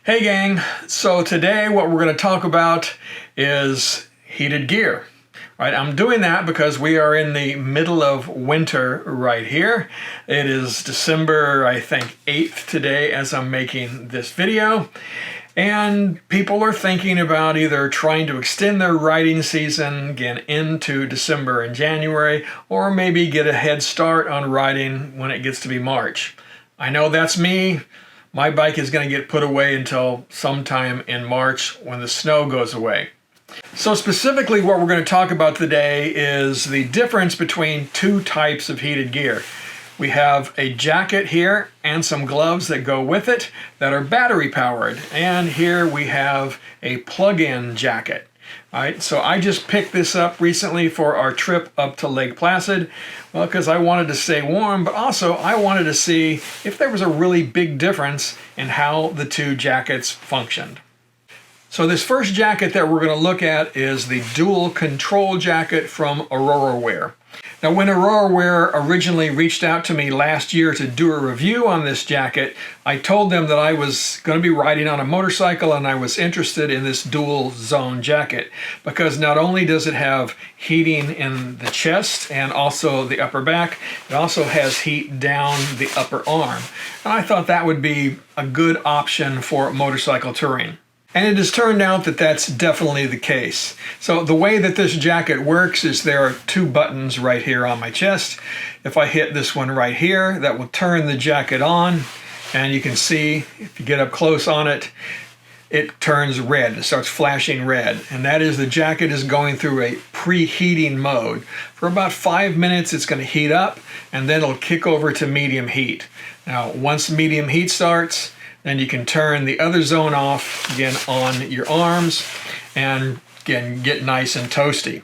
Hey gang, so today what we're going to talk about is heated gear. Right, I'm doing that because we are in the middle of winter right here. It is December, I think, 8th today as I'm making this video. And people are thinking about either trying to extend their riding season again into December and January, or maybe get a head start on riding when it gets to be March. I know that's me. My bike is going to get put away until sometime in March when the snow goes away. So specifically what we're going to talk about today is the difference between two types of heated gear. We have a jacket here and some gloves that go with it that are battery powered. And here we have a plug-in jacket. All right, so I just picked this up recently for our trip up to Lake Placid. Well, because I wanted to stay warm, but also I wanted to see if there was a really big difference in how the two jackets functioned. So this first jacket that we're going to look at is the dual control jacket from ORORO. Now when ORORO originally reached out to me last year to do a review on this jacket, I told them that I was going to be riding on a motorcycle and I was interested in this dual zone jacket because not only does it have heating in the chest and also the upper back, it also has heat down the upper arm. And I thought that would be a good option for motorcycle touring. And it has turned out that that's definitely the case. So the way that this jacket works is there are two buttons right here on my chest. If I hit this one right here, that will turn the jacket on. And you can see, if you get up close on it, it turns red. It starts flashing red. And that is the jacket is going through a preheating mode. For about 5 minutes, it's going to heat up, and then it'll kick over to medium heat. Now, once medium heat starts, then you can turn the other zone off again on your arms and again get nice and toasty.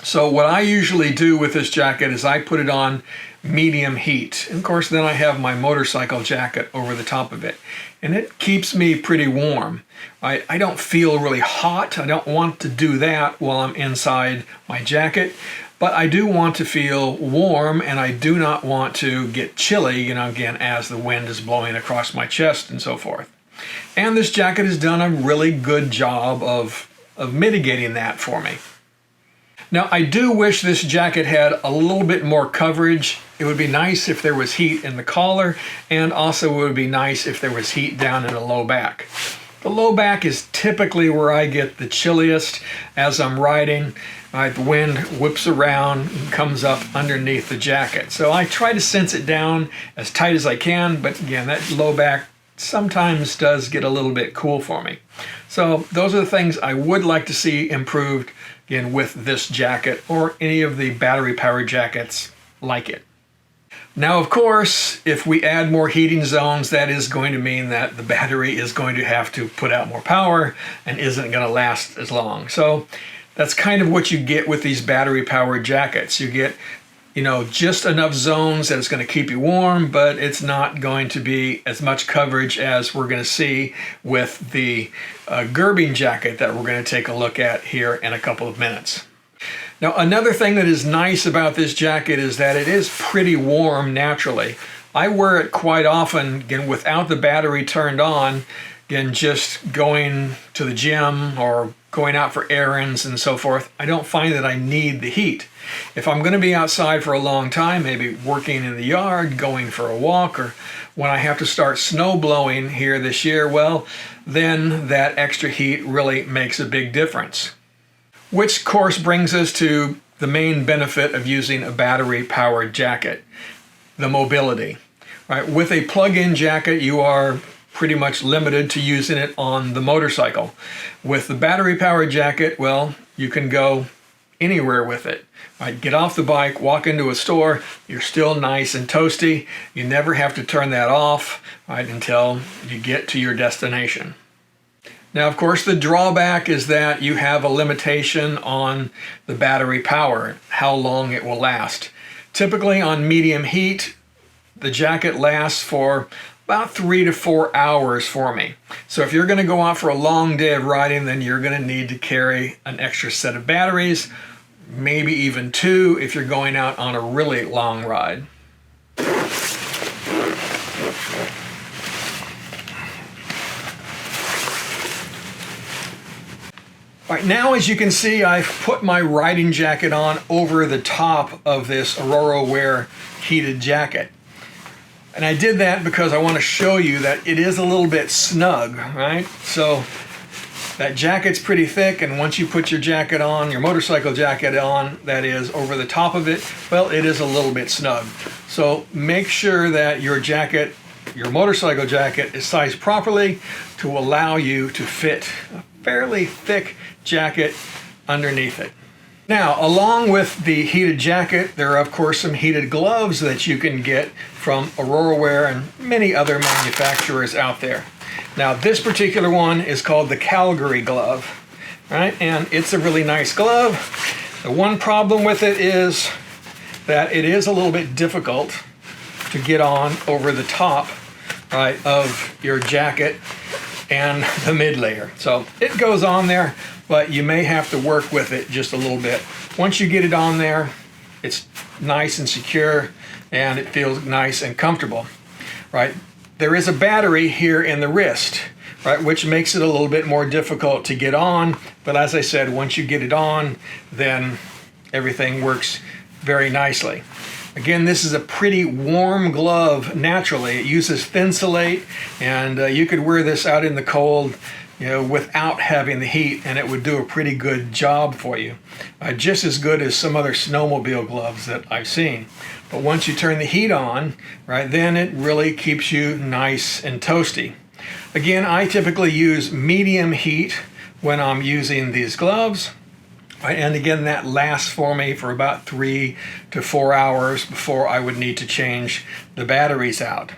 So what I usually do with this jacket is I put it on medium heat. And of course then I have my motorcycle jacket over the top of it. And it keeps me pretty warm. I don't feel really hot. I don't want to do that while I'm inside my jacket. But I do want to feel warm, and I do not want to get chilly, again, as the wind is blowing across my chest and so forth. And this jacket has done a really good job of mitigating that for me. Now, I do wish this jacket had a little bit more coverage. It would be nice if there was heat in the collar, and also it would be nice if there was heat down in the low back. The low back is typically where I get the chilliest as I'm riding. The wind whips around and comes up underneath the jacket. So I try to cinch it down as tight as I can, but again, that low back sometimes does get a little bit cool for me. So those are the things I would like to see improved again with this jacket or any of the battery-powered jackets like it. Now, of course, if we add more heating zones, that is going to mean that the battery is going to have to put out more power and isn't going to last as long. So that's kind of what you get with these battery-powered jackets. You get, just enough zones that it's going to keep you warm, but it's not going to be as much coverage as we're going to see with the gerbing jacket that we're going to take a look at here in a couple of minutes. Now, another thing that is nice about this jacket is that it is pretty warm naturally. I wear it quite often, again, without the battery turned on, again, just going to the gym or going out for errands and so forth. I don't find that I need the heat. If I'm going to be outside for a long time, maybe working in the yard, going for a walk, or when I have to start snow blowing here this year, well, then that extra heat really makes a big difference. Which, of course, brings us to the main benefit of using a battery-powered jacket, the mobility. Right? With a plug-in jacket, you are pretty much limited to using it on the motorcycle. With the battery-powered jacket, well, you can go anywhere with it. Right? Get off the bike, walk into a store, you're still nice and toasty. You never have to turn that off, right, until you get to your destination. Now, of course, the drawback is that you have a limitation on the battery power, how long it will last. Typically on medium heat, the jacket lasts for about 3 to 4 hours for me. So if you're going to go out for a long day of riding, then you're going to need to carry an extra set of batteries, maybe even 2 if you're going out on a really long ride. All right, now as you can see, I've put my riding jacket on over the top of this ORORO Wear heated jacket. And I did that because I want to show you that it is a little bit snug, right? So that jacket's pretty thick, and once you put your jacket on, your motorcycle jacket on, that is over the top of it, well, it is a little bit snug. So make sure that your jacket, your motorcycle jacket, is sized properly to allow you to fit a fairly thick jacket underneath it. Now, along with the heated jacket, there are of course some heated gloves that you can get from ORORO Wear and many other manufacturers out there. Now, this particular one is called the CALGARY glove, right? And it's a really nice glove. The one problem with it is that it is a little bit difficult to get on over the top, right, of your jacket and the mid layer. So it goes on there, but you may have to work with it just a little bit. Once you get it on there, it's nice and secure and it feels nice and comfortable, right? There is a battery here in the wrist, right, which makes it a little bit more difficult to get on. But as I said, once you get it on, then everything works very nicely. Again, this is a pretty warm glove naturally. It uses Thinsulate, and you could wear this out in the cold, you know, without having the heat, and it would do a pretty good job for you. Just as good as some other snowmobile gloves that I've seen. But once you turn the heat on, right, then it really keeps you nice and toasty. Again, I typically use medium heat when I'm using these gloves. Right, and again, that lasts for me for about 3 to 4 hours before I would need to change the batteries out.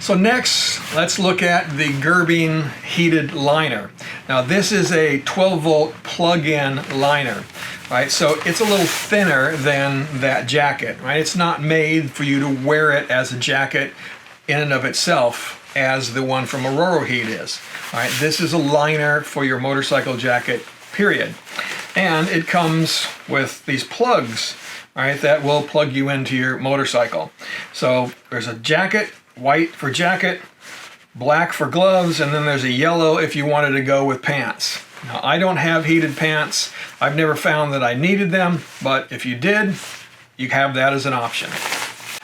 So next, let's look at the Gerbing heated liner. Now this is a 12-volt plug-in liner, right? So it's a little thinner than that jacket, right? It's not made for you to wear it as a jacket in and of itself as the one from ORORO Heat is, right? This is a liner for your motorcycle jacket, period. And it comes with these plugs, right, that will plug you into your motorcycle. So there's a jacket, white for jacket, black for gloves, and then there's a yellow if you wanted to go with pants. Now, I don't have heated pants. I've never found that I needed them, but if you did, you have that as an option.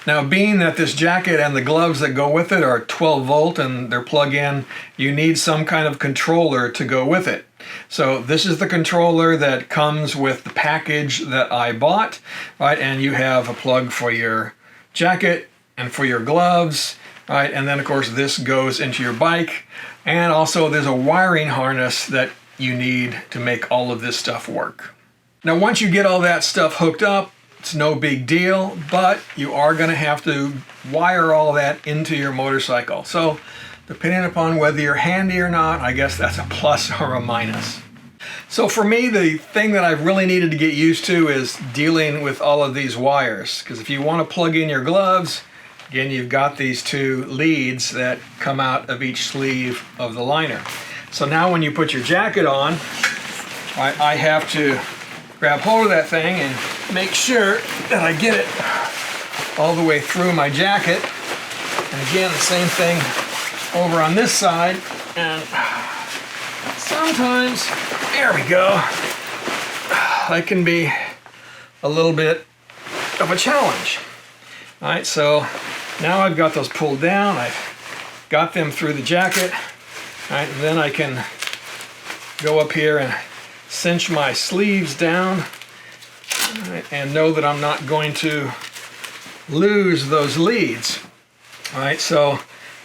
Now, being that this jacket and the gloves that go with it are 12 volt and they're plug-in, you need some kind of controller to go with it. So this is the controller that comes with the package that I bought, right? And you have a plug for your jacket and for your gloves, right? And then of course this goes into your bike. And also there's a wiring harness that you need to make all of this stuff work. Now, once you get all that stuff hooked up, it's no big deal, but you are going to have to wire all that into your motorcycle. So depending upon whether you're handy or not, I guess that's a plus or a minus. So for me, the thing that I've really needed to get used to is dealing with all of these wires. Because if you want to plug in your gloves, again, you've got these two leads that come out of each sleeve of the liner. So now when you put your jacket on, I have to grab hold of that thing and make sure that I get it all the way through my jacket. And again, the same thing over on this side. And sometimes, there we go, that can be a little bit of a challenge. All right, so now I've got those pulled down. I've got them through the jacket. All right, and then I can go up here and cinch my sleeves down, right, and know that I'm not going to lose those leads. All right, so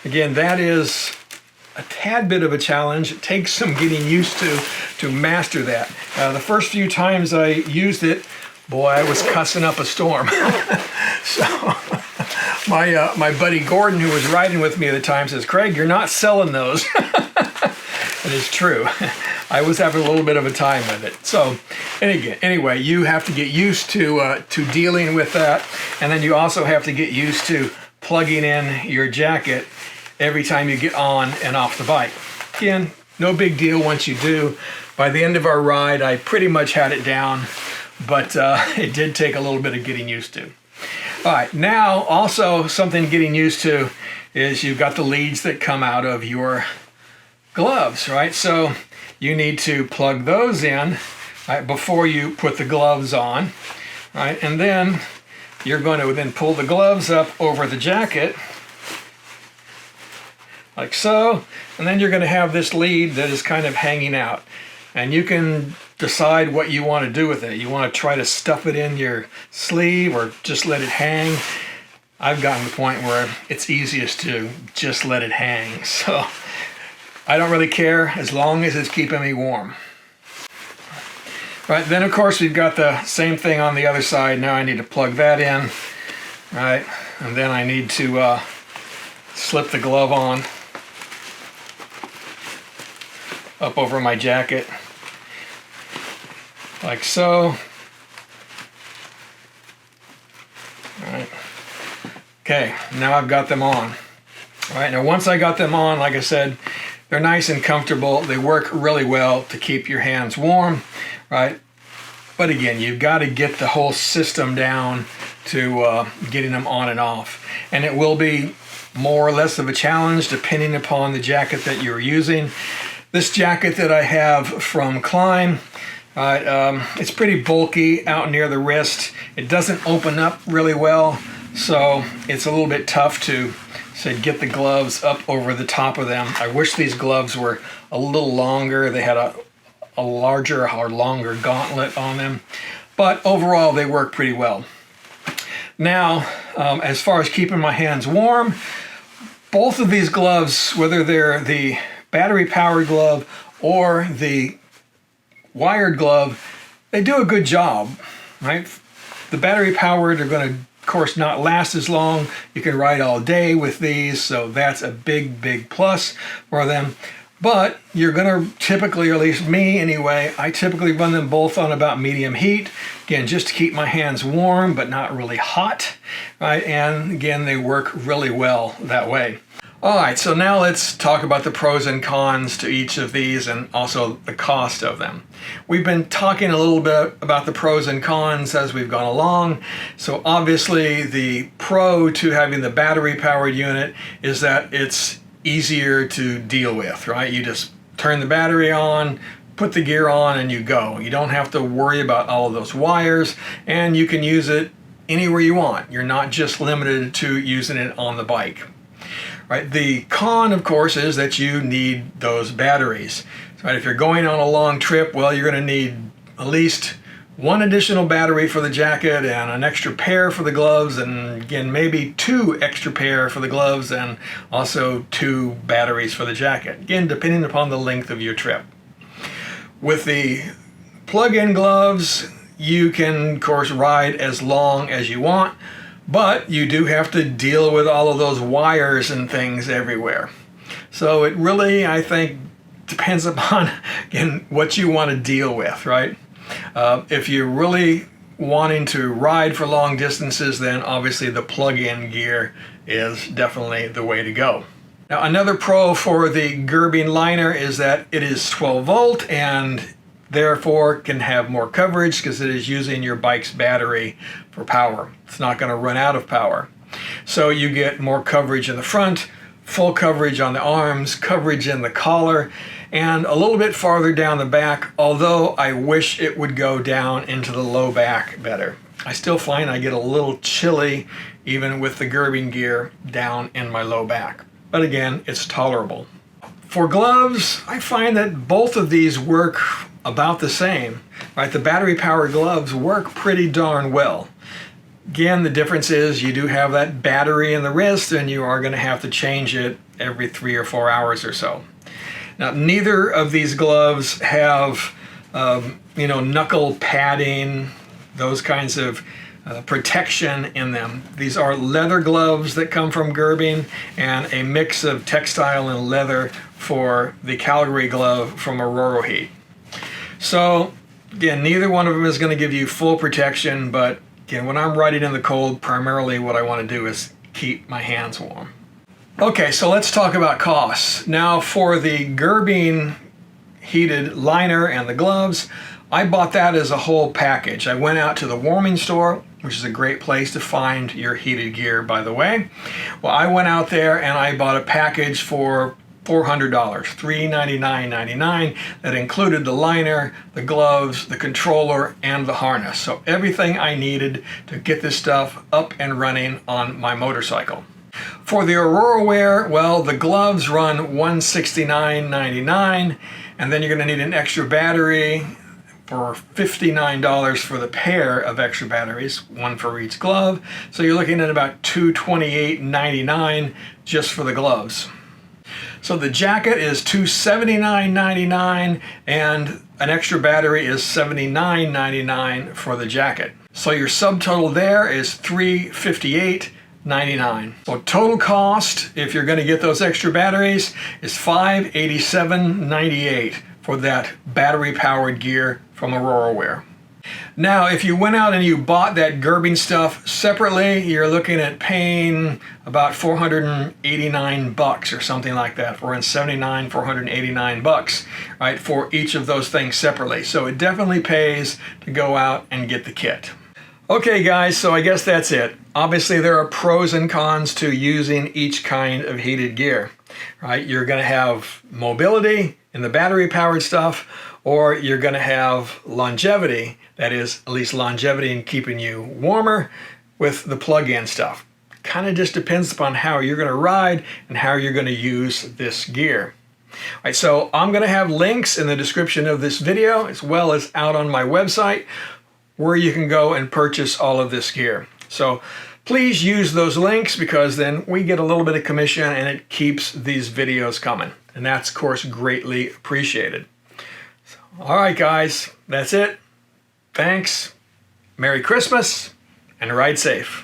again, that is a tad bit of a challenge. It takes some getting used to master that. The first few times I used it, boy, I was cussing up a storm. So my buddy Gordon, who was riding with me at the time, says, "Craig, you're not selling those." It is true. I was having a little bit of a time with it. So anyway, you have to get used to dealing with that. And then you also have to get used to plugging in your jacket every time you get on and off the bike. Again, no big deal once you do. By the end of our ride, I pretty much had it down, but it did take a little bit of getting used to. All right, now also something getting used to is you've got the leads that come out of your gloves, right? So you need to plug those in, right, before you put the gloves on, right? And then you're going to then pull the gloves up over the jacket, like so, and then you're going to have this lead that is kind of hanging out. And you can decide what you want to do with it. You want to try to stuff it in your sleeve or just let it hang. I've gotten to the point where it's easiest to just let it hang. So I don't really care as long as it's keeping me warm. Right, then of course we've got the same thing on the other side. Now I need to plug that in, right? And then I need to slip the glove on up over my jacket, like so. All right. Okay, now I've got them on. All right, now once I got them on, like I said, they're nice and comfortable. They work really well to keep your hands warm, right? But again, you've got to get the whole system down to getting them on and off. And it will be more or less of a challenge depending upon the jacket that you're using. This jacket that I have from Climb, it's pretty bulky out near the wrist. It doesn't open up really well, so it's a little bit tough to get the gloves up over the top of them. I wish these gloves were a little longer. They had a larger or longer gauntlet on them, but overall they work pretty well. Now, as far as keeping my hands warm, both of these gloves, whether they're the battery-powered glove or the wired glove, they do a good job, right? The battery-powered are going to, of course, not last as long. You can ride all day with these, so that's a big plus for them. But you're going to typically, or at least me anyway, I typically run them both on about medium heat. Again, just to keep my hands warm, but not really hot, right? And again, they work really well that way. All right, so now let's talk about the pros and cons to each of these and also the cost of them. We've been talking a little bit about the pros and cons as we've gone along. So obviously the pro to having the battery-powered unit is that it's easier to deal with, right? You just turn the battery on, put the gear on, and you go. You don't have to worry about all of those wires, and you can use it anywhere you want. You're not just limited to using it on the bike. Right. The con, of course, is that you need those batteries. Right? If you're going on a long trip, well, you're going to need at least one additional battery for the jacket and an extra pair for the gloves, and again, maybe 2 extra pair for the gloves and also 2 batteries for the jacket. Again, depending upon the length of your trip. With the plug-in gloves, you can, of course, ride as long as you want. But you do have to deal with all of those wires and things everywhere. So it really, I think, depends upon, again, what you want to deal with, right? If you're really wanting to ride for long distances, then obviously the plug-in gear is definitely the way to go. Now, another pro for the Gerbing liner is that it is 12 volt and therefore can have more coverage because it is using your bike's battery for power. It's not going to run out of power. So you get more coverage in the front, full coverage on the arms, coverage in the collar, and a little bit farther down the back, although I wish it would go down into the low back better. I still find I get a little chilly even with the Gerbing gear down in my low back. But again, it's tolerable. For gloves, I find that both of these work about the same, right? The battery-powered gloves work pretty darn well. Again, the difference is you do have that battery in the wrist and you are going to have to change it every 3 or 4 hours or so. Now, neither of these gloves have, knuckle padding, those kinds of protection in them. These are leather gloves that come from Gerbing and a mix of textile and leather for the Calgary glove from ORORO Heat. So again, neither one of them is going to give you full protection, but again, when I'm riding in the cold, primarily what I want to do is keep my hands warm. Okay, so let's talk about costs. Now for the Gerbing heated liner and the gloves, I bought that as a whole package. I went out to the warming store, which is a great place to find your heated gear, by the way. Well, I went out there and I bought a package for $400, $399.99. That included the liner, the gloves, the controller, and the harness. So everything I needed to get this stuff up and running on my motorcycle. For the ORORO wear, well, the gloves run $169.99, and then you're going to need an extra battery for $59 for the pair of extra batteries, one for each glove. So you're looking at about $228.99 just for the gloves. So the jacket is $279.99, and an extra battery is $79.99 for the jacket. So your subtotal there is $358.99. So total cost, if you're going to get those extra batteries, is $587.98 for that battery-powered gear from ORORO Wear. Now, if you went out and you bought that gerbing stuff separately, you're looking at paying about $489 or something like that. $479, $489, right, for each of those things separately. So it definitely pays to go out and get the kit. Okay, guys, so I guess that's it. Obviously, there are pros and cons to using each kind of heated gear, right? You're going to have mobility in the battery-powered stuff, or you're going to have longevity, that is, at least longevity in keeping you warmer with the plug-in stuff. Kind of just depends upon how you're going to ride and how you're going to use this gear. All right, so I'm going to have links in the description of this video, as well as out on my website, where you can go and purchase all of this gear. So please use those links, because then we get a little bit of commission and it keeps these videos coming. And that's, of course, greatly appreciated. All right, guys, that's it. Thanks. Merry Christmas, and ride safe.